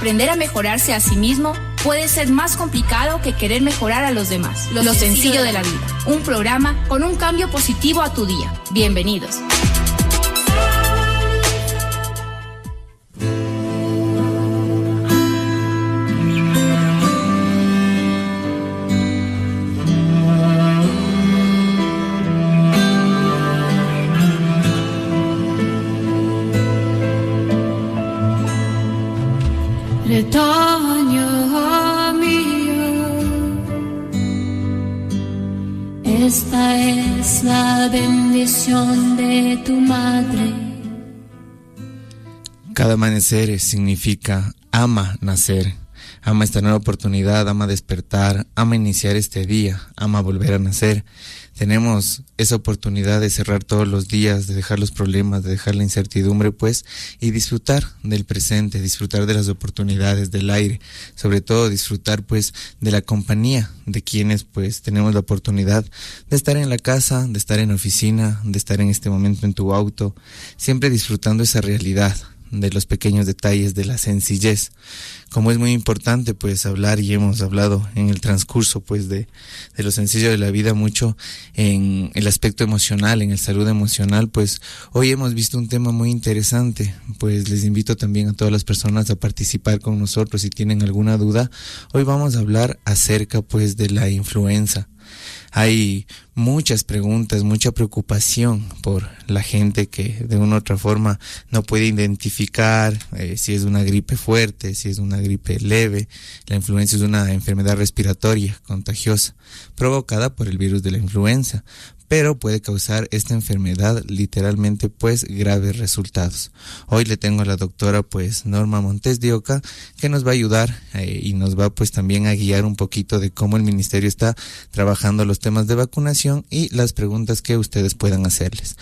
aprender a mejorarse a sí mismo puede ser más complicado que querer mejorar a los demás. Lo sencillo de la vida. Un programa con un cambio positivo a tu día. Bienvenidos. Retoño mío, esta es la bendición de tu madre. Cada amanecer significa ama nacer, ama esta nueva oportunidad, ama despertar, ama iniciar este día, ama volver a nacer. Tenemos esa oportunidad de cerrar todos los días, de dejar los problemas, de dejar la incertidumbre, pues, y disfrutar del presente, disfrutar de las oportunidades, del aire, sobre todo disfrutar, pues, de la compañía de quienes, pues, tenemos la oportunidad de estar en la casa, de estar en la oficina, de estar en este momento en tu auto, siempre disfrutando esa realidad, de los pequeños detalles, de la sencillez. Como es muy importante pues hablar, y hemos hablado en el transcurso pues de lo sencillo de la vida mucho en el aspecto emocional, en el salud emocional, pues hoy hemos visto un tema muy interesante. Pues les invito también a todas las personas a participar con nosotros si tienen alguna duda. Hoy vamos a hablar acerca pues de la influenza. Hay muchas preguntas, mucha preocupación por la gente que de una u otra forma no puede identificar si es una gripe fuerte, si es una gripe leve. La influenza es una enfermedad respiratoria contagiosa provocada por el virus de la influenza, pero puede causar esta enfermedad literalmente pues graves resultados. Hoy le tengo a la doctora pues Norma Montes de Oca, que nos va a ayudar y nos va pues también a guiar un poquito de cómo el ministerio está trabajando los temas de vacunación y las preguntas que ustedes puedan hacerles.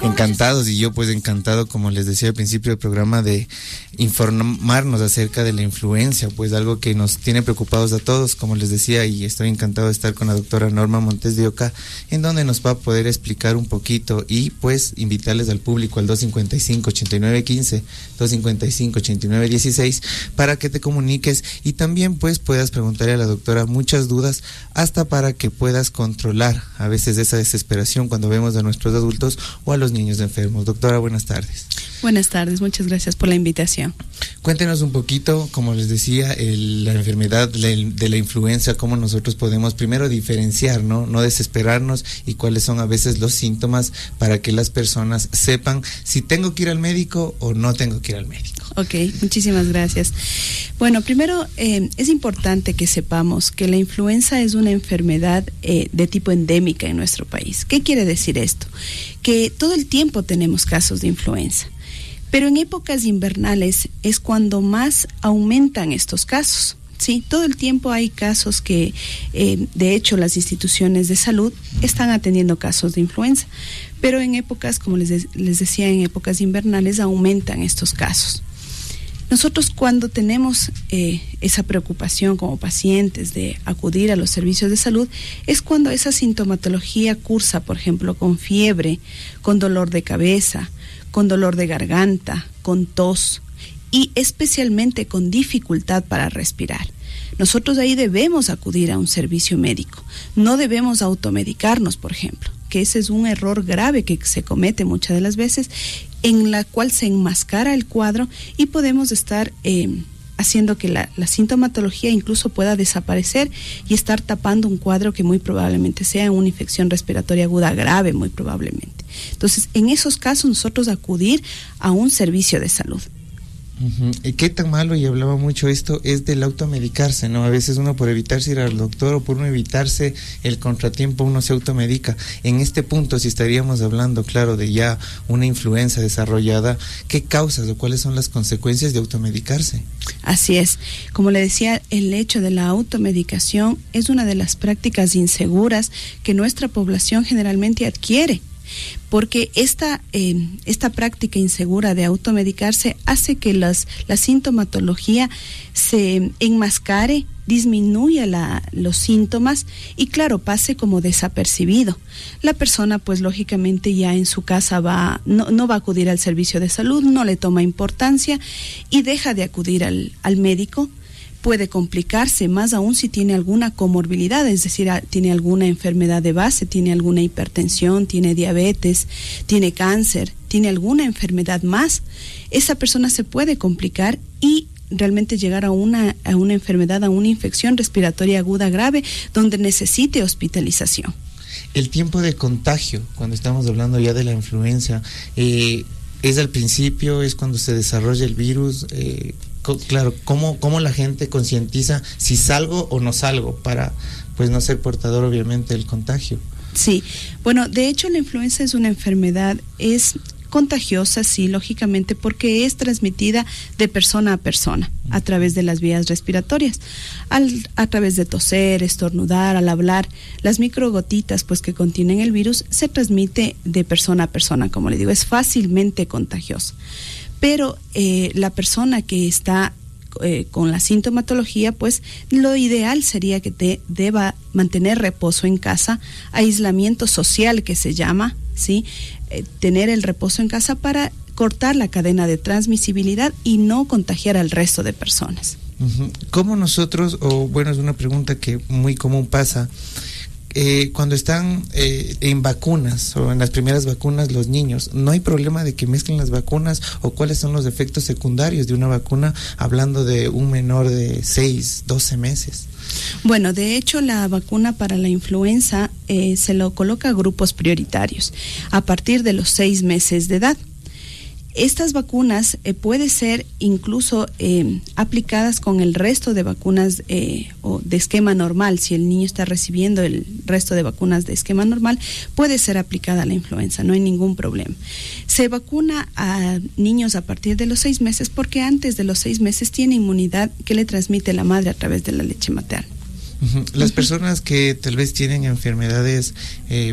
Encantados, y yo pues encantado, como les decía al principio del programa, de informarnos acerca de la influencia, pues algo que nos tiene preocupados a todos, como les decía, y estoy encantado de estar con la doctora Norma Montes de Oca, en donde nos va a poder explicar un poquito y pues invitarles al público al 255-8915, 255-8916, para que te comuniques y también pues puedas preguntarle a la doctora muchas dudas, hasta para que puedas controlar a veces esa desesperación cuando vemos a nuestros adultos o a los niños enfermos. Doctora, buenas tardes. Buenas tardes, muchas gracias por la invitación. Cuéntenos un poquito, como les decía, la enfermedad de la influenza, cómo nosotros podemos primero diferenciar, no desesperarnos, y cuáles son a veces los síntomas para que las personas sepan si tengo que ir al médico o no tengo que ir al médico. Ok, muchísimas gracias. Bueno, primero es importante que sepamos que la influenza es una enfermedad de tipo endémica en nuestro país. ¿Qué quiere decir esto? Que todo el tiempo tenemos casos de influenza, pero en épocas invernales es cuando más aumentan estos casos. Sí, todo el tiempo hay casos que, de hecho, las instituciones de salud están atendiendo casos de influenza, pero en épocas, como les decía, en épocas invernales aumentan estos casos. Nosotros, cuando tenemos esa preocupación como pacientes de acudir a los servicios de salud, es cuando esa sintomatología cursa, por ejemplo, con fiebre, con dolor de cabeza, con dolor de garganta, con tos y especialmente con dificultad para respirar. Nosotros ahí debemos acudir a un servicio médico. No debemos automedicarnos, por ejemplo, que ese es un error grave que se comete muchas de las veces, en la cual se enmascara el cuadro y podemos estar haciendo que la sintomatología incluso pueda desaparecer y estar tapando un cuadro que muy probablemente sea una infección respiratoria aguda grave, muy probablemente. Entonces, en esos casos nosotros acudir a un servicio de salud. Uh-huh. ¿Y qué tan malo, y hablaba mucho esto, es del automedicarse, ¿no? A veces uno, por evitarse ir al doctor o por no evitarse el contratiempo, uno se automedica. En este punto, si estaríamos hablando, claro, de ya una influenza desarrollada, ¿qué causas o cuáles son las consecuencias de automedicarse? Así es. Como le decía, el hecho de la automedicación es una de las prácticas inseguras que nuestra población generalmente adquiere. porque esta práctica insegura de automedicarse hace que la sintomatología se enmascare, disminuya los síntomas y claro, pase como desapercibido. La persona pues lógicamente ya en su casa no va a acudir al servicio de salud, no le toma importancia y deja de acudir al médico. Puede complicarse, más aún si tiene alguna comorbilidad, es decir, tiene alguna enfermedad de base, tiene alguna hipertensión, tiene diabetes, tiene cáncer, tiene alguna enfermedad más. Esa persona se puede complicar y realmente llegar a una enfermedad, a una infección respiratoria aguda grave, donde necesite hospitalización. El tiempo de contagio, cuando estamos hablando ya de la influenza, ¿es al principio, es cuando se desarrolla el virus? Claro, ¿cómo la gente concientiza si salgo o no salgo para pues no ser portador obviamente del contagio? Sí, bueno, de hecho la influenza es una enfermedad, es contagiosa, sí, lógicamente, porque es transmitida de persona a persona a través de las vías respiratorias, a través de toser, estornudar, al hablar. Las microgotitas pues que contienen el virus se transmite de persona a persona, como le digo, es fácilmente contagiosa. Pero la persona que está con la sintomatología, pues lo ideal sería que deba mantener reposo en casa, aislamiento social que se llama, ¿sí? Tener el reposo en casa para cortar la cadena de transmisibilidad y no contagiar al resto de personas. ¿Cómo nosotros, es una pregunta que muy común pasa, cuando están en vacunas o en las primeras vacunas los niños, ¿no hay problema de que mezclen las vacunas o cuáles son los efectos secundarios de una vacuna hablando de un menor de 6, 12 meses? Bueno, de hecho la vacuna para la influenza se lo coloca a grupos prioritarios a partir de los 6 meses de edad. Estas vacunas pueden ser incluso aplicadas con el resto de vacunas o de esquema normal. Si el niño está recibiendo el resto de vacunas de esquema normal, puede ser aplicada la influenza, no hay ningún problema. Se vacuna a niños a partir de los 6 meses porque antes de los 6 meses tiene inmunidad que le transmite la madre a través de la leche materna. Las personas que tal vez tienen enfermedades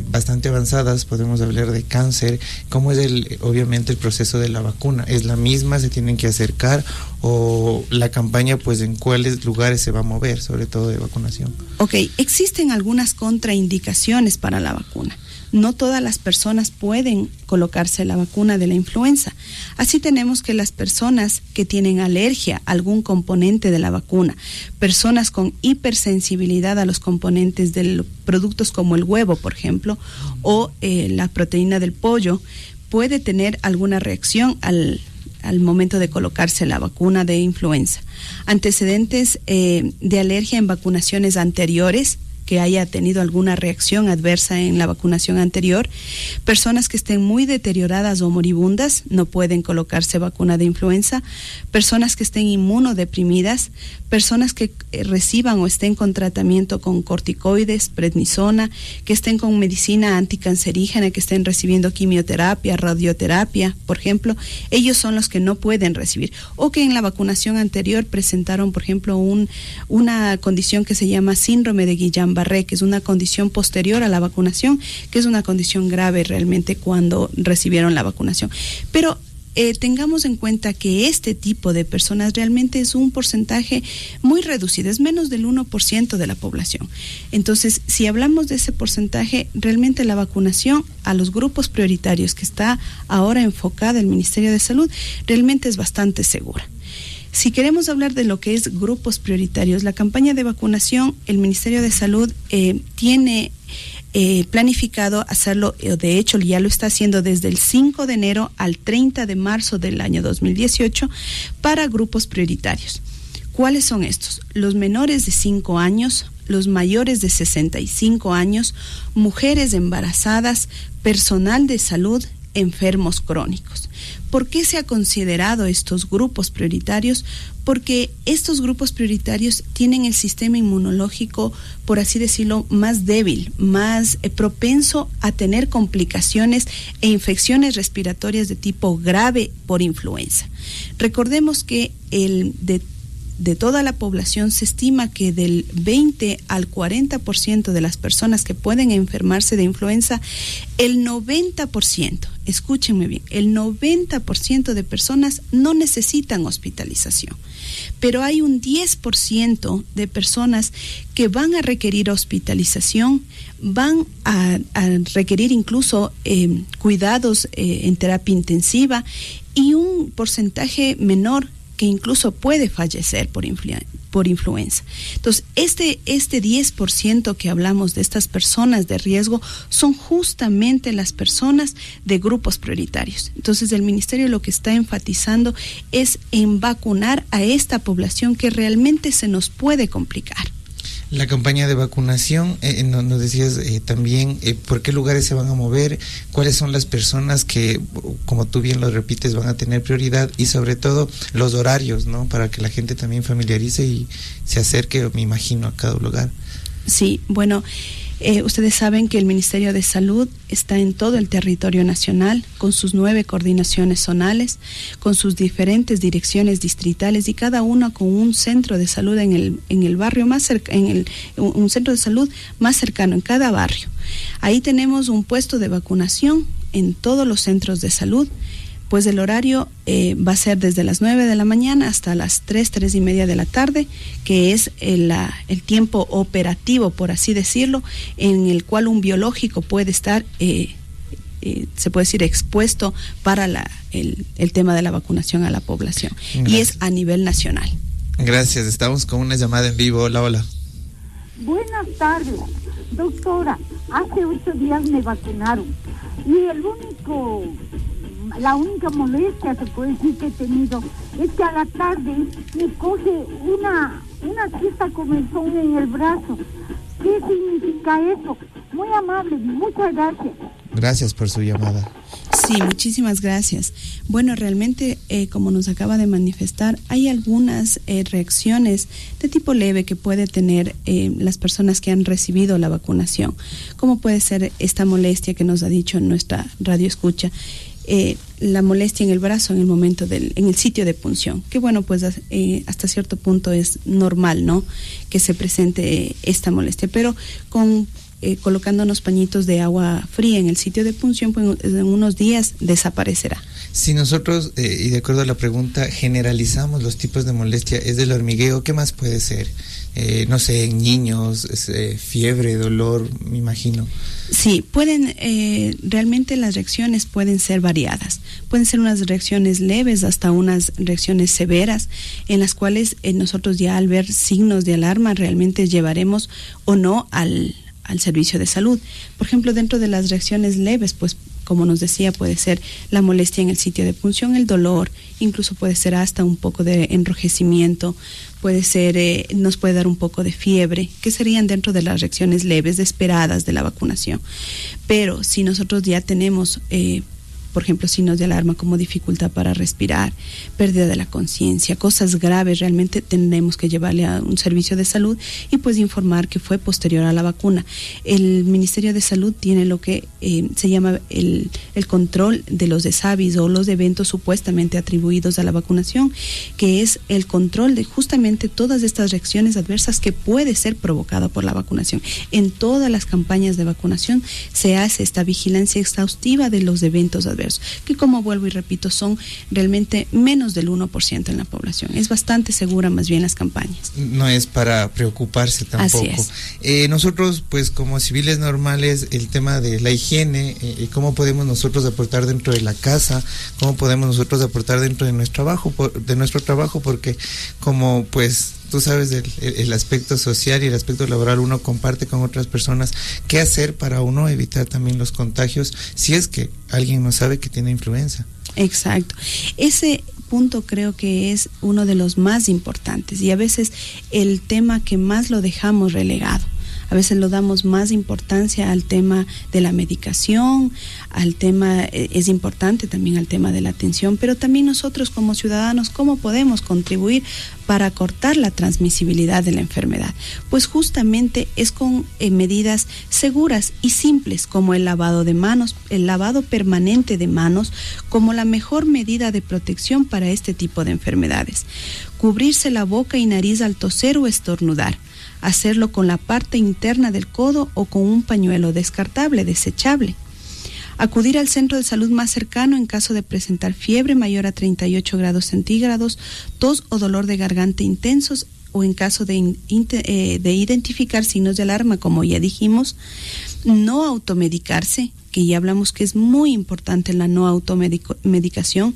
bastante avanzadas, podemos hablar de cáncer, ¿cómo es obviamente el proceso de la vacuna? ¿Es la misma? ¿Se tienen que acercar? ¿O la campaña, pues, en cuáles lugares se va a mover, sobre todo de vacunación? Ok, existen algunas contraindicaciones para la vacuna. No todas las personas pueden colocarse la vacuna de la influenza. Así tenemos que las personas que tienen alergia a algún componente de la vacuna, personas con hipersensibilidad a los componentes de los productos como el huevo, por ejemplo, o la proteína del pollo, puede tener alguna reacción al momento de colocarse la vacuna de influenza. Antecedentes de alergia en vacunaciones anteriores, que haya tenido alguna reacción adversa en la vacunación anterior, personas que estén muy deterioradas o moribundas no pueden colocarse vacuna de influenza, personas que estén inmunodeprimidas, personas que reciban o estén con tratamiento con corticoides, prednisona, que estén con medicina anticancerígena, que estén recibiendo quimioterapia, radioterapia, por ejemplo, ellos son los que no pueden recibir, o que en la vacunación anterior presentaron, por ejemplo, una condición que se llama síndrome de Guillain-Barré, que es una condición posterior a la vacunación, que es una condición grave realmente cuando recibieron la vacunación. Pero tengamos en cuenta que este tipo de personas realmente es un porcentaje muy reducido, es menos del 1% de la población. Entonces, si hablamos de ese porcentaje, realmente la vacunación a los grupos prioritarios que está ahora enfocada el Ministerio de Salud, realmente es bastante segura. Si queremos hablar de lo que es grupos prioritarios, la campaña de vacunación, el Ministerio de Salud tiene planificado hacerlo, de hecho ya lo está haciendo desde el 5 de enero al 30 de marzo del año 2018 para grupos prioritarios. ¿Cuáles son estos? Los menores de 5 años, los mayores de 65 años, mujeres embarazadas, personal de salud, enfermos crónicos. ¿Por qué se ha considerado estos grupos prioritarios? Porque estos grupos prioritarios tienen el sistema inmunológico, por así decirlo, más débil, más propenso a tener complicaciones e infecciones respiratorias de tipo grave por influenza. Recordemos que de toda la población se estima que del 20 al 40% de las personas que pueden enfermarse de influenza, el 90%, escúchenme bien, el 90% de personas no necesitan hospitalización. Pero hay un 10% de personas que van a requerir hospitalización, van a requerir incluso cuidados en terapia intensiva, y un porcentaje menor que incluso puede fallecer por influenza. Entonces, este 10% que hablamos de estas personas de riesgo son justamente las personas de grupos prioritarios. Entonces, el Ministerio lo que está enfatizando es en vacunar a esta población que realmente se nos puede complicar. La campaña de vacunación, nos decías también por qué lugares se van a mover, cuáles son las personas que, como tú bien lo repites, van a tener prioridad, y sobre todo los horarios, ¿no? Para que la gente también familiarice y se acerque, me imagino, a cada lugar. Sí, bueno, ustedes saben que el Ministerio de Salud está en todo el territorio nacional, con sus 9 coordinaciones zonales, con sus diferentes direcciones distritales, y cada una con un centro de salud en el barrio más cercano, un centro de salud más cercano en cada barrio. Ahí tenemos un puesto de vacunación en todos los centros de salud. Pues el horario va a ser desde las 9 de la mañana hasta las 3:30 de la tarde, que es el tiempo operativo, por así decirlo, en el cual un biológico puede estar, se puede decir, expuesto para el tema de la vacunación a la población. Gracias. Y es a nivel nacional. Gracias, estamos con una llamada en vivo. Hola, hola. Buenas tardes, doctora. Hace 8 días me vacunaron y la única molestia, se puede decir, que he tenido es que a la tarde me coge una cierta comezón en el brazo. ¿Qué significa eso? Muy amable, muchas gracias. Gracias por su llamada. Sí, muchísimas gracias. Bueno, realmente, como nos acaba de manifestar, hay algunas reacciones de tipo leve que puede tener las personas que han recibido la vacunación, como puede ser esta molestia que nos ha dicho en nuestra radio escucha, la molestia en el brazo en el momento en el sitio de punción, que bueno, pues hasta cierto punto es normal, ¿no?, que se presente esta molestia, pero colocándonos pañitos de agua fría en el sitio de punción, pues en unos días desaparecerá. Si nosotros, y de acuerdo a la pregunta, generalizamos los tipos de molestia, es del hormigueo, ¿qué más puede ser? No sé, en niños, fiebre, dolor, me imagino. Sí, realmente las reacciones pueden ser variadas. Pueden ser unas reacciones leves hasta unas reacciones severas, en las cuales nosotros ya al ver signos de alarma realmente llevaremos o no al servicio de salud. Por ejemplo, dentro de las reacciones leves, pues como nos decía, puede ser la molestia en el sitio de punción, el dolor, incluso puede ser hasta un poco de enrojecimiento, puede ser, nos puede dar un poco de fiebre, que serían dentro de las reacciones leves esperadas de la vacunación. Pero si nosotros ya tenemos, por ejemplo, signos de alarma como dificultad para respirar, pérdida de la conciencia, cosas graves, realmente tendremos que llevarle a un servicio de salud y pues informar que fue posterior a la vacuna. El Ministerio de Salud tiene lo que se llama el control de los desavis o los eventos supuestamente atribuidos a la vacunación, que es el control de justamente todas estas reacciones adversas que puede ser provocada por la vacunación. En todas las campañas de vacunación se hace esta vigilancia exhaustiva de los eventos adversos, que, como vuelvo y repito, son realmente menos del 1% en la población. Es bastante segura más bien las campañas. No es para preocuparse tampoco. Así es. Nosotros, pues como civiles normales, el tema de la higiene, cómo podemos nosotros aportar dentro de la casa, cómo podemos nosotros aportar dentro de nuestro trabajo, porque como pues tú sabes el aspecto social y el aspecto laboral, uno comparte con otras personas, qué hacer para uno evitar también los contagios si es que alguien no sabe que tiene influenza. Exacto. Ese punto creo que es uno de los más importantes y a veces el tema que más lo dejamos relegado. A veces lo damos más importancia al tema de la medicación, al tema, es importante también al tema de la atención, pero también nosotros como ciudadanos, ¿cómo podemos contribuir para cortar la transmisibilidad de la enfermedad? Pues justamente es con medidas seguras y simples como el lavado de manos, el lavado permanente de manos como la mejor medida de protección para este tipo de enfermedades. Cubrirse la boca y nariz al toser o estornudar. Hacerlo con la parte interna del codo o con un pañuelo descartable, desechable. Acudir al centro de salud más cercano en caso de presentar fiebre mayor a 38 grados centígrados, tos o dolor de garganta intensos, o en caso de identificar signos de alarma, como ya dijimos. No automedicarse, que ya hablamos que es muy importante la no automedicación,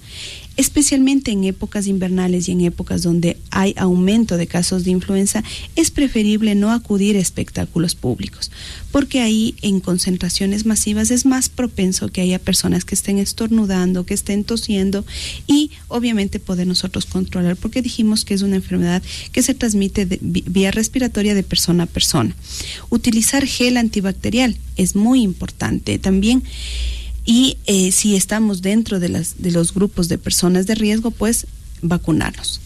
especialmente en épocas invernales y en épocas donde hay aumento de casos de influenza. Es preferible no acudir a espectáculos públicos, porque ahí en concentraciones masivas es más propenso que haya personas que estén estornudando, que estén tosiendo, y obviamente poder nosotros controlar, porque dijimos que es una enfermedad que se transmite vía respiratoria de persona a persona. Utilizar gel antibacterial es muy importante también. Y si estamos dentro de los grupos de personas de riesgo, pues vacunarnos.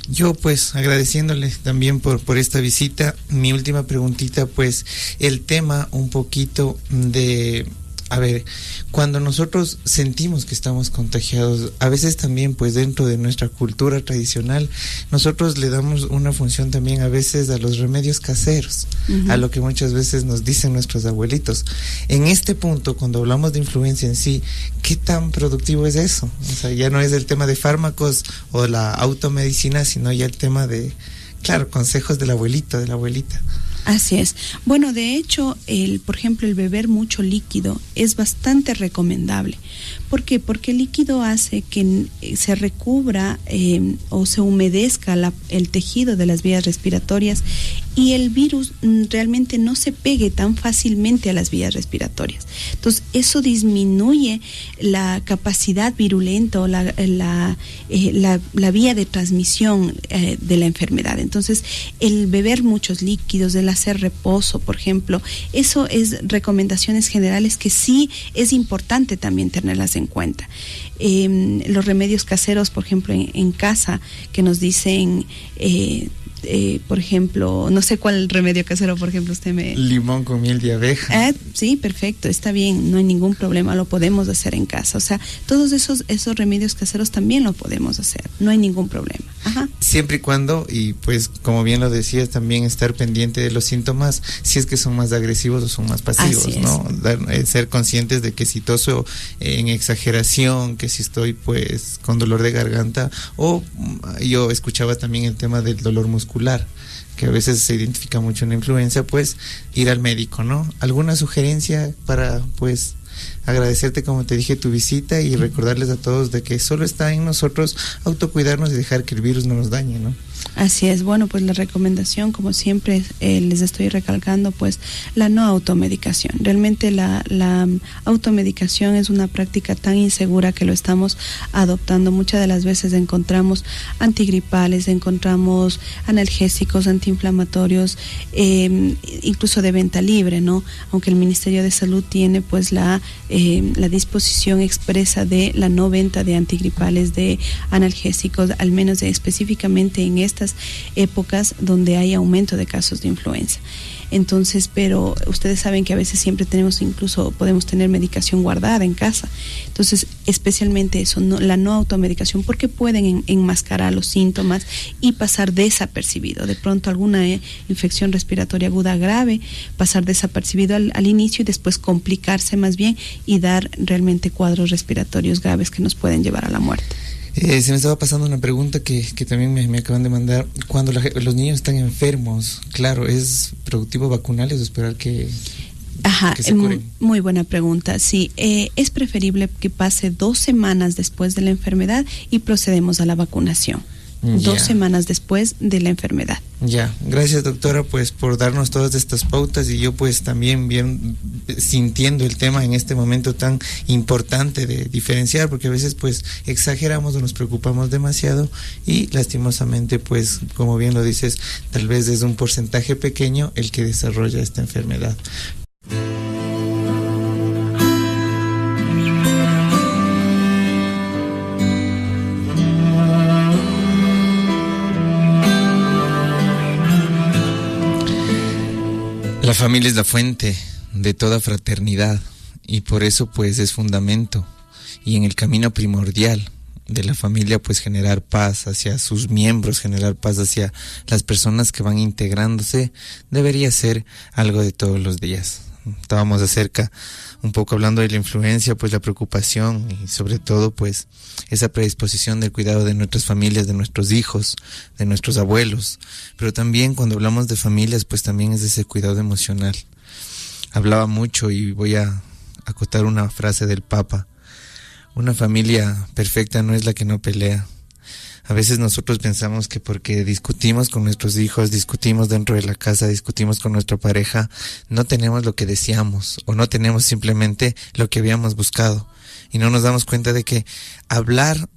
Yo pues agradeciéndole también por esta visita. Mi última preguntita, pues el tema un poquito de... A ver, cuando nosotros sentimos que estamos contagiados, a veces también pues dentro de nuestra cultura tradicional, nosotros le damos una función también a veces a los remedios caseros, a lo que muchas veces nos dicen nuestros abuelitos. En este punto, cuando hablamos de influencia en sí, ¿qué tan productivo es eso? O sea, ya no es el tema de fármacos o la automedicina, sino ya el tema de, claro, consejos del abuelito, de la abuelita. Así es. Bueno, de hecho, por ejemplo, el beber mucho líquido es bastante recomendable. ¿Por qué? Porque el líquido hace que se recubra o se humedezca el tejido de las vías respiratorias, y el virus realmente no se pegue tan fácilmente a las vías respiratorias. Entonces, eso disminuye la capacidad virulenta o la vía de transmisión de la enfermedad. Entonces, el beber muchos líquidos, el hacer reposo, por ejemplo, eso es recomendaciones generales que sí es importante también tenerlas en cuenta. Los remedios caseros, por ejemplo, en casa, que nos dicen... por ejemplo, no sé cuál remedio casero, por ejemplo, usted me... Limón con miel de abeja. Sí, perfecto, está bien, no hay ningún problema, lo podemos hacer en casa. O sea, todos esos remedios caseros también lo podemos hacer, no hay ningún problema. Ajá. Siempre y cuando, y pues como bien lo decías, también estar pendiente de los síntomas, si es que son más agresivos o son más pasivos, ¿no? Ser conscientes de que si toso en exageración, que si estoy pues con dolor de garganta, o yo escuchaba también el tema del dolor muscular, que a veces se identifica mucho en la influenza, pues ir al médico, ¿no? ¿Alguna sugerencia para pues agradecerte, como te dije, tu visita y recordarles a todos de que solo está en nosotros autocuidarnos y dejar que el virus no nos dañe, ¿no? Así es. Bueno, pues la recomendación, como siempre les estoy recalcando, pues la no automedicación. Realmente la automedicación es una práctica tan insegura que lo estamos adoptando. Muchas de las veces encontramos antigripales, encontramos analgésicos, antiinflamatorios, incluso de venta libre, ¿no? Aunque el Ministerio de Salud tiene pues la disposición expresa de la no venta de antigripales, de analgésicos, al menos específicamente en estas épocas donde hay aumento de casos de influenza. Entonces, pero ustedes saben que a veces siempre podemos tener medicación guardada en casa. Entonces, especialmente eso, la no automedicación, porque pueden enmascarar los síntomas y pasar desapercibido. De pronto alguna infección respiratoria aguda grave, pasar desapercibido al inicio y después complicarse más bien y dar realmente cuadros respiratorios graves que nos pueden llevar a la muerte. Se me estaba pasando una pregunta que también me acaban de mandar. Cuando los niños están enfermos, claro, ¿es productivo vacunarles o esperar que se curen? Muy buena pregunta. Sí, es preferible que pase 2 semanas después de la enfermedad y procedemos a la vacunación. 2 semanas después de la enfermedad. Ya, gracias doctora pues por darnos todas estas pautas, y yo pues también bien sintiendo el tema en este momento tan importante de diferenciar, porque a veces pues exageramos o nos preocupamos demasiado y lastimosamente pues como bien lo dices, tal vez es un porcentaje pequeño el que desarrolla esta enfermedad. La familia es la fuente de toda fraternidad y por eso pues es fundamento, y en el camino primordial de la familia pues generar paz hacia sus miembros, generar paz hacia las personas que van integrándose, debería ser algo de todos los días. Estábamos acerca un poco hablando de la influencia, pues la preocupación y sobre todo pues esa predisposición del cuidado de nuestras familias, de nuestros hijos, de nuestros abuelos, pero también cuando hablamos de familias pues también es ese cuidado emocional. Hablaba mucho y voy a acotar una frase del Papa: una familia perfecta no es la que no pelea. A veces nosotros pensamos que porque discutimos con nuestros hijos, discutimos dentro de la casa, discutimos con nuestra pareja, no tenemos lo que deseamos o no tenemos simplemente lo que habíamos buscado. Y no nos damos cuenta de que hablar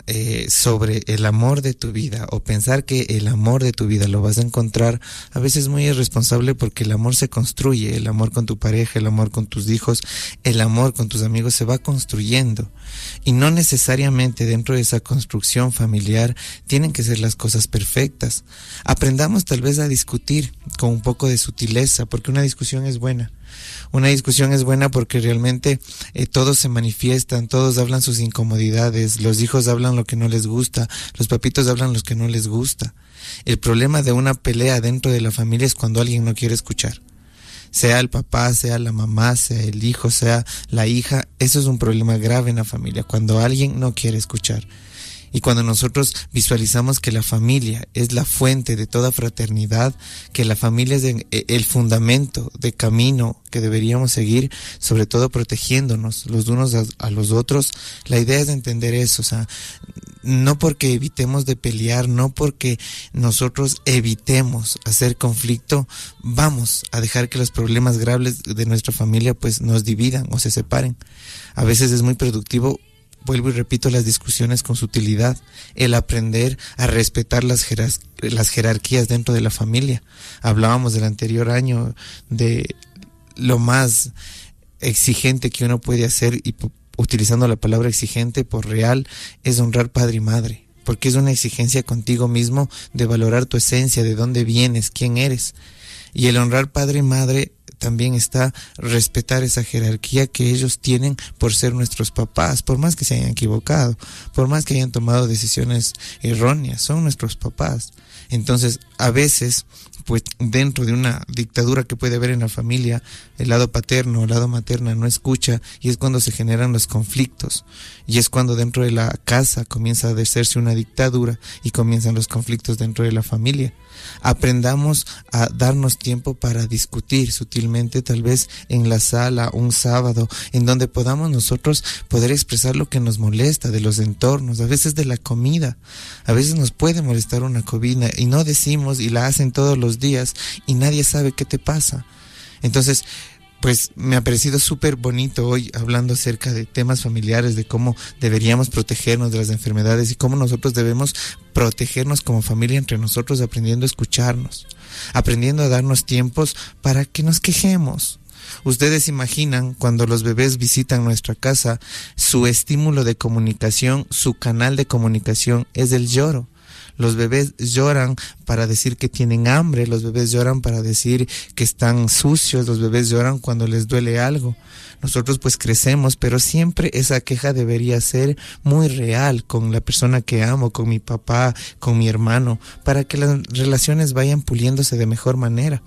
sobre el amor de tu vida o pensar que el amor de tu vida lo vas a encontrar a veces es muy irresponsable, porque el amor se construye, el amor con tu pareja, el amor con tus hijos, el amor con tus amigos se va construyendo, y no necesariamente dentro de esa construcción familiar tienen que ser las cosas perfectas. Aprendamos tal vez a discutir con un poco de sutileza, porque una discusión es buena. Una discusión es buena porque realmente todos se manifiestan, todos hablan sus incomodidades, los hijos hablan lo que no les gusta, los papitos hablan lo que no les gusta. El problema de una pelea dentro de la familia es cuando alguien no quiere escuchar. Sea el papá, sea la mamá, sea el hijo, sea la hija, eso es un problema grave en la familia, cuando alguien no quiere escuchar. Y cuando nosotros visualizamos que la familia es la fuente de toda fraternidad, que la familia es el fundamento de camino que deberíamos seguir, sobre todo protegiéndonos los unos a los otros, la idea es entender eso, o sea, no porque evitemos de pelear, no porque nosotros evitemos hacer conflicto, vamos a dejar que los problemas graves de nuestra familia pues nos dividan o se separen. A veces es muy productivo, vuelvo y repito, las discusiones con sutilidad, el aprender a respetar las jerarquías dentro de la familia. Hablábamos del anterior año de lo más exigente que uno puede hacer, y utilizando la palabra exigente por real, es honrar padre y madre, porque es una exigencia contigo mismo de valorar tu esencia, de dónde vienes, quién eres. Y el honrar padre y madre también está respetar esa jerarquía que ellos tienen por ser nuestros papás, por más que se hayan equivocado, por más que hayan tomado decisiones erróneas, son nuestros papás. Entonces, a veces, pues dentro de una dictadura que puede haber en la familia, el lado paterno o el lado materno no escucha, y es cuando se generan los conflictos, y es cuando dentro de la casa comienza a hacerse una dictadura y comienzan los conflictos dentro de la familia. Aprendamos a darnos tiempo para discutir sutilmente, tal vez en la sala un sábado, en donde podamos nosotros poder expresar lo que nos molesta de los entornos, a veces de la comida. A veces nos puede molestar una comida y no decimos, y la hacen todos los días y nadie sabe qué te pasa. Entonces, pues me ha parecido súper bonito hoy hablando acerca de temas familiares, de cómo deberíamos protegernos de las enfermedades y cómo nosotros debemos protegernos como familia entre nosotros, aprendiendo a escucharnos, aprendiendo a darnos tiempos para que nos quejemos. Ustedes imaginan cuando los bebés visitan nuestra casa, su estímulo de comunicación, su canal de comunicación es el lloro. Los bebés lloran para decir que tienen hambre, los bebés lloran para decir que están sucios, los bebés lloran cuando les duele algo. Nosotros pues crecemos, pero siempre esa queja debería ser muy real con la persona que amo, con mi papá, con mi hermano, para que las relaciones vayan puliéndose de mejor manera.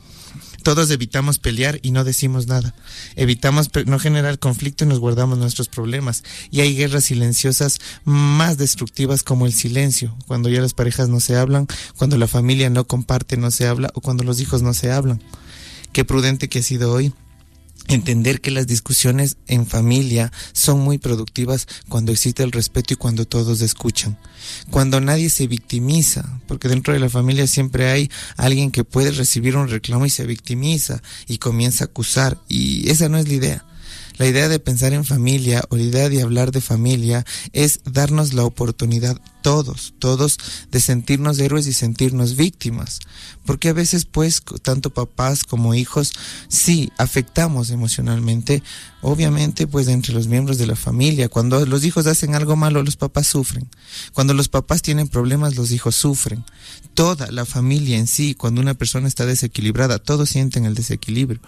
Todos evitamos pelear y no decimos nada. Evitamos no generar conflicto y nos guardamos nuestros problemas. Y hay guerras silenciosas más destructivas como el silencio, cuando ya las parejas no se hablan, cuando la familia no comparte, no se habla, o cuando los hijos no se hablan. Qué prudente que ha sido hoy Entender que las discusiones en familia son muy productivas cuando existe el respeto y cuando todos escuchan. Cuando nadie se victimiza, porque dentro de la familia siempre hay alguien que puede recibir un reclamo y se victimiza y comienza a acusar, y esa no es la idea. La idea de pensar en familia o la idea de hablar de familia es darnos la oportunidad todos de sentirnos héroes y sentirnos víctimas. Porque a veces pues tanto papás como hijos sí afectamos emocionalmente, obviamente pues entre los miembros de la familia. Cuando los hijos hacen algo malo, los papás sufren. Cuando los papás tienen problemas, los hijos sufren. Toda la familia en sí, cuando una persona está desequilibrada, todos sienten el desequilibrio.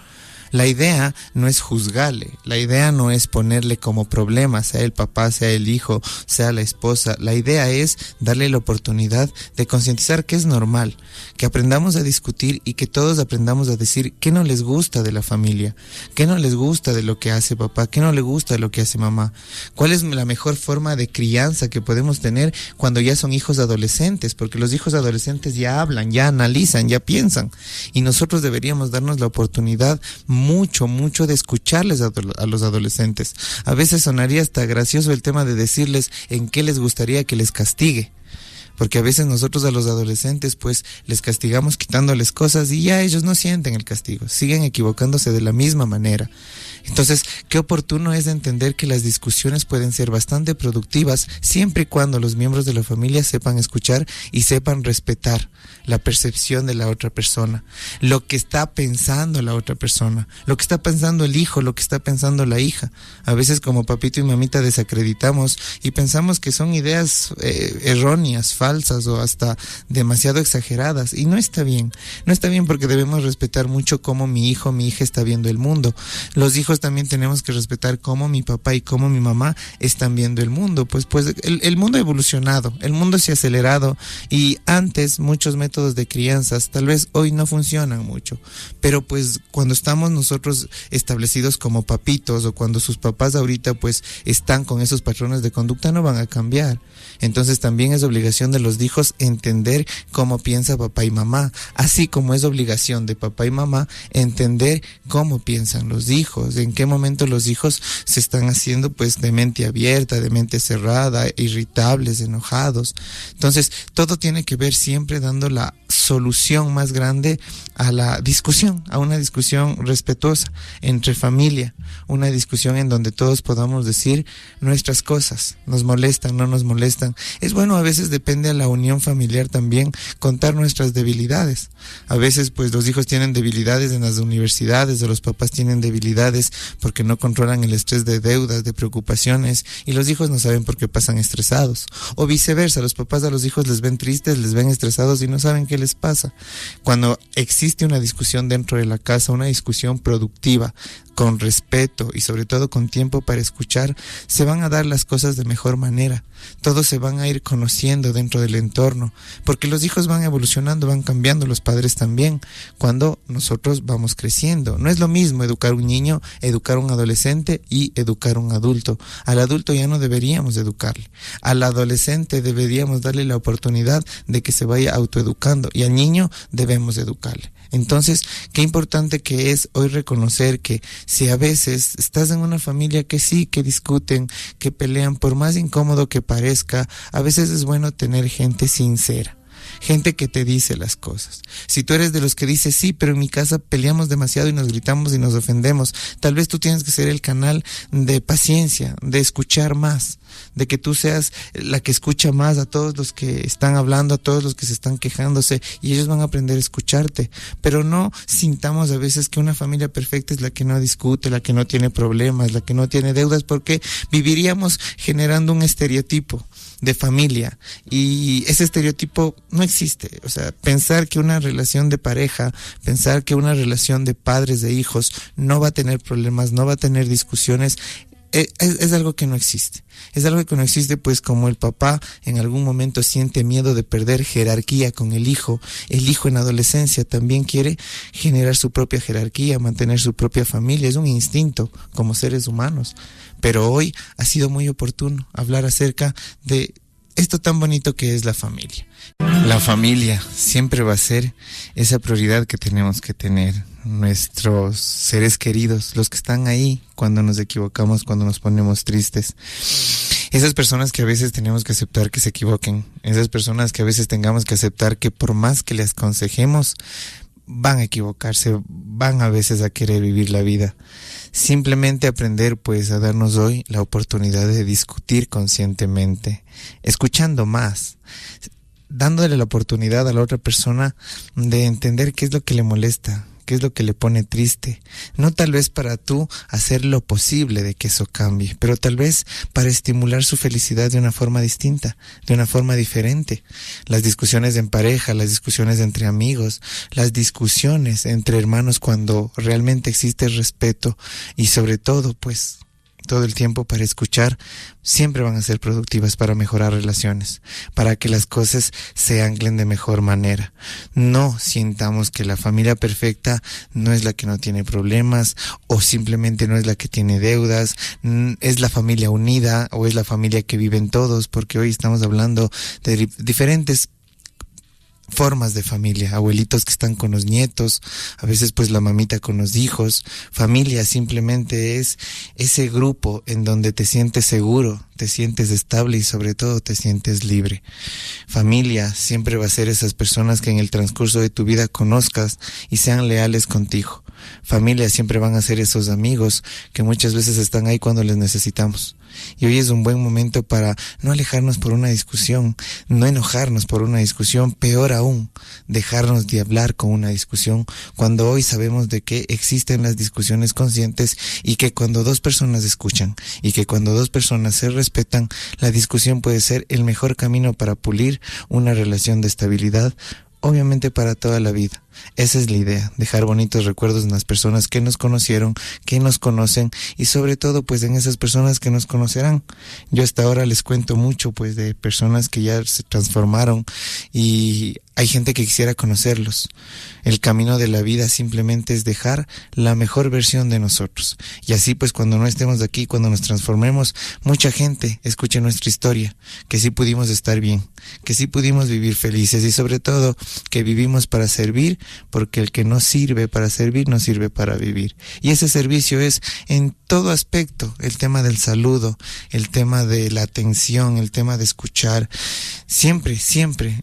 La idea no es juzgarle, la idea no es ponerle como problema, sea el papá, sea el hijo, sea la esposa. La idea es darle la oportunidad de concientizar que es normal, que aprendamos a discutir y que todos aprendamos a decir qué no les gusta de la familia, qué no les gusta de lo que hace papá, qué no le gusta de lo que hace mamá. ¿Cuál es la mejor forma de crianza que podemos tener cuando ya son hijos adolescentes? Porque los hijos adolescentes ya hablan, ya analizan, ya piensan. Y nosotros deberíamos darnos la oportunidad mucho de escucharles a los adolescentes. A veces sonaría hasta gracioso el tema de decirles en qué les gustaría que les castigue. Porque a veces nosotros a los adolescentes pues les castigamos quitándoles cosas y ya ellos no sienten el castigo, siguen equivocándose de la misma manera. Entonces, qué oportuno es entender que las discusiones pueden ser bastante productivas siempre y cuando los miembros de la familia sepan escuchar y sepan respetar la percepción de la otra persona, lo que está pensando la otra persona, lo que está pensando el hijo, lo que está pensando la hija. A veces como papito y mamita desacreditamos y pensamos que son ideas erróneas, falsas o hasta demasiado exageradas, y no está bien porque debemos respetar mucho cómo mi hijo, mi hija está viendo el mundo. Los hijos también tenemos que respetar cómo mi papá y cómo mi mamá están viendo el mundo, pues el mundo ha evolucionado, el mundo se ha acelerado y antes muchos métodos de crianzas tal vez hoy no funcionan mucho, pero pues cuando estamos nosotros establecidos como papitos o cuando sus papás ahorita pues están con esos patrones de conducta no van a cambiar. Entonces también es obligación de los hijos entender cómo piensa papá y mamá, así como es obligación de papá y mamá entender cómo piensan los hijos, en qué momento los hijos se están haciendo pues de mente abierta, de mente cerrada, irritables, enojados. Entonces todo tiene que ver siempre dando la solución más grande a la discusión, a una discusión respetuosa entre familia, una discusión en donde todos podamos decir nuestras cosas, nos molestan, no nos molestan. Es bueno, a veces depende a la unión familiar también contar nuestras debilidades. A veces pues los hijos tienen debilidades en las universidades o los papás tienen debilidades porque no controlan el estrés de deudas, de preocupaciones, y los hijos no saben por qué pasan estresados. O viceversa, los papás a los hijos les ven tristes, les ven estresados y no saben qué les pasa. Cuando existe una discusión dentro de la casa, una discusión productiva, con respeto y sobre todo con tiempo para escuchar, se van a dar las cosas de mejor manera. Todos se van a ir conociendo dentro del entorno, porque los hijos van evolucionando, van cambiando, los padres también, cuando nosotros vamos creciendo. No es lo mismo educar un niño, educar un adolescente y educar un adulto. Al adulto ya no deberíamos educarle. Al adolescente deberíamos darle la oportunidad de que se vaya autoeducando y al niño debemos educarle. Entonces, qué importante que es hoy reconocer que si a veces estás en una familia que sí, que discuten, que pelean, por más incómodo que parezca, a veces es bueno tener gente sincera. Gente que te dice las cosas. Si tú eres de los que dices, sí, pero en mi casa peleamos demasiado y nos gritamos y nos ofendemos, tal vez tú tienes que ser el canal de paciencia, de escuchar más, de que tú seas la que escucha más a todos los que están hablando, a todos los que se están quejándose, y ellos van a aprender a escucharte. Pero no sintamos a veces que una familia perfecta es la que no discute, la que no tiene problemas, la que no tiene deudas, porque viviríamos generando un estereotipo de familia y ese estereotipo no existe. O sea, pensar que una relación de pareja, pensar que una relación de padres, de hijos no va a tener problemas, no va a tener discusiones, es algo que no existe. Es algo que no existe, pues como el papá en algún momento siente miedo de perder jerarquía con el hijo en adolescencia también quiere generar su propia jerarquía, mantener su propia familia, es un instinto como seres humanos. Pero hoy ha sido muy oportuno hablar acerca de esto tan bonito que es la familia. La familia siempre va a ser esa prioridad que tenemos que tener. Nuestros seres queridos, los que están ahí cuando nos equivocamos, cuando nos ponemos tristes. Esas personas que a veces tenemos que aceptar que se equivoquen. Esas personas que a veces tengamos que aceptar que por más que les aconsejemos, van a equivocarse, van a veces a querer vivir la vida. Simplemente aprender pues a darnos hoy la oportunidad de discutir conscientemente, escuchando más, dándole la oportunidad a la otra persona de entender qué es lo que le molesta, qué es lo que le pone triste. No tal vez para tú hacer lo posible de que eso cambie, pero tal vez para estimular su felicidad de una forma distinta, de una forma diferente. Las discusiones en pareja, las discusiones entre amigos, las discusiones entre hermanos cuando realmente existe respeto y sobre todo pues todo el tiempo para escuchar, siempre van a ser productivas para mejorar relaciones, para que las cosas se anclen de mejor manera. No sintamos que la familia perfecta no es la que no tiene problemas o simplemente no es la que tiene deudas, es la familia unida o es la familia que viven todos, porque hoy estamos hablando de diferentes formas de familia, abuelitos que están con los nietos, a veces pues la mamita con los hijos. Familia simplemente es ese grupo en donde te sientes seguro, te sientes estable y sobre todo te sientes libre. Familia siempre va a ser esas personas que en el transcurso de tu vida conozcas y sean leales contigo. Familia siempre van a ser esos amigos que muchas veces están ahí cuando les necesitamos. Y hoy es un buen momento para no alejarnos por una discusión, no enojarnos por una discusión, peor aún, dejarnos de hablar con una discusión, cuando hoy sabemos de que existen las discusiones conscientes y que cuando dos personas escuchan y que cuando dos personas se respetan, la discusión puede ser el mejor camino para pulir una relación de estabilidad, obviamente para toda la vida. Esa es la idea, dejar bonitos recuerdos en las personas que nos conocieron, que nos conocen y sobre todo pues en esas personas que nos conocerán. Yo hasta ahora les cuento mucho pues de personas que ya se transformaron y hay gente que quisiera conocerlos. El camino de la vida simplemente es dejar la mejor versión de nosotros. Y así pues cuando no estemos aquí, cuando nos transformemos, mucha gente escuche nuestra historia, que sí pudimos estar bien, que sí pudimos vivir felices y sobre todo que vivimos para servir, porque el que no sirve para servir, no sirve para vivir. Y ese servicio es en todo aspecto, el tema del saludo, el tema de la atención, el tema de escuchar, siempre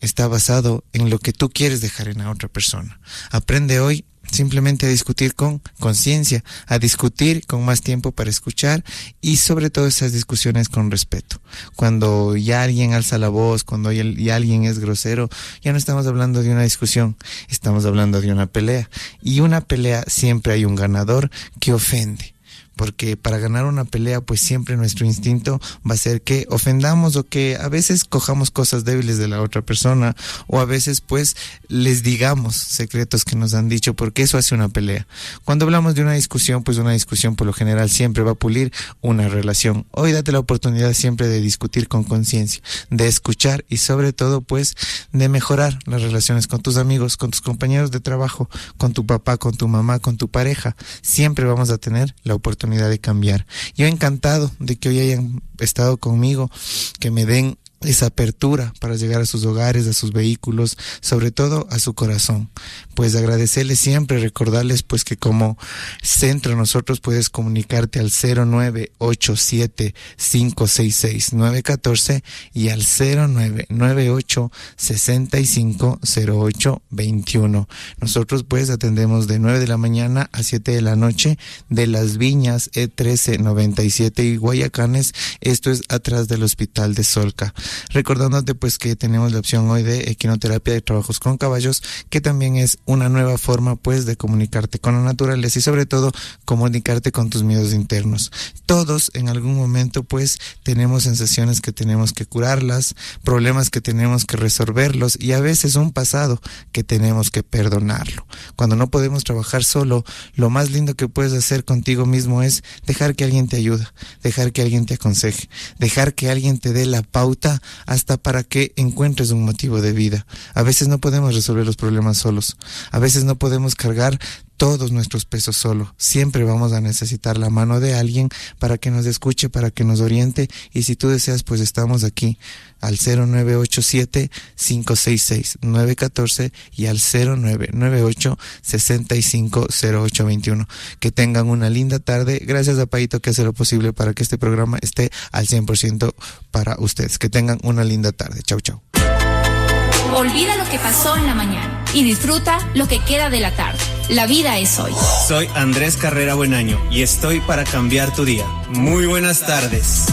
está basado en lo que tú quieres dejar en la otra persona. Aprende hoy simplemente a discutir con conciencia, a discutir con más tiempo para escuchar y sobre todo esas discusiones con respeto. Cuando ya alguien alza la voz, cuando ya alguien es grosero, ya no estamos hablando de una discusión, estamos hablando de una pelea. Y una pelea siempre hay un ganador que ofende. Porque para ganar una pelea pues siempre nuestro instinto va a ser que ofendamos o que a veces cojamos cosas débiles de la otra persona o a veces pues les digamos secretos que nos han dicho, porque eso hace una pelea. Cuando hablamos de una discusión, pues una discusión por lo general siempre va a pulir una relación. Hoy date la oportunidad siempre de discutir con conciencia, de escuchar y sobre todo pues de mejorar las relaciones con tus amigos, con tus compañeros de trabajo, con tu papá, con tu mamá, con tu pareja. Siempre vamos a tener la oportunidad de cambiar. Yo encantado de que hoy hayan estado conmigo, que me den esa apertura para llegar a sus hogares, a sus vehículos, sobre todo a su corazón. Pues agradecerles siempre, recordarles pues que como centro nosotros puedes comunicarte al 0987-566-914 y al 0998-650821. Nosotros pues atendemos de 9 de la mañana a 7 de la noche de Las Viñas E1397 y Guayacanes. Esto es atrás del Hospital de Solca. Recordándote pues que tenemos la opción hoy de equinoterapia de trabajos con caballos, que también es una nueva forma pues de comunicarte con la naturaleza y sobre todo comunicarte con tus miedos internos. Todos en algún momento pues tenemos sensaciones que tenemos que curarlas, problemas que tenemos que resolverlos y a veces un pasado que tenemos que perdonarlo. Cuando no podemos trabajar solo, lo más lindo que puedes hacer contigo mismo es dejar que alguien te ayude, dejar que alguien te aconseje, dejar que alguien te dé la pauta hasta para que encuentres un motivo de vida. A veces no podemos resolver los problemas solos, a veces no podemos cargar todos nuestros pesos solo. Siempre vamos a necesitar la mano de alguien para que nos escuche, para que nos oriente. Y si tú deseas, pues estamos aquí al 0987-566-914 y al 0998-650821. Que tengan una linda tarde. Gracias a Paito que hace lo posible para que este programa esté al 100% para ustedes. Que tengan una linda tarde. Chau, chau. Olvida lo que pasó en la mañana y disfruta lo que queda de la tarde. La vida es hoy. Soy Andrés Carrera Buenaño y estoy para cambiar tu día. Muy buenas tardes.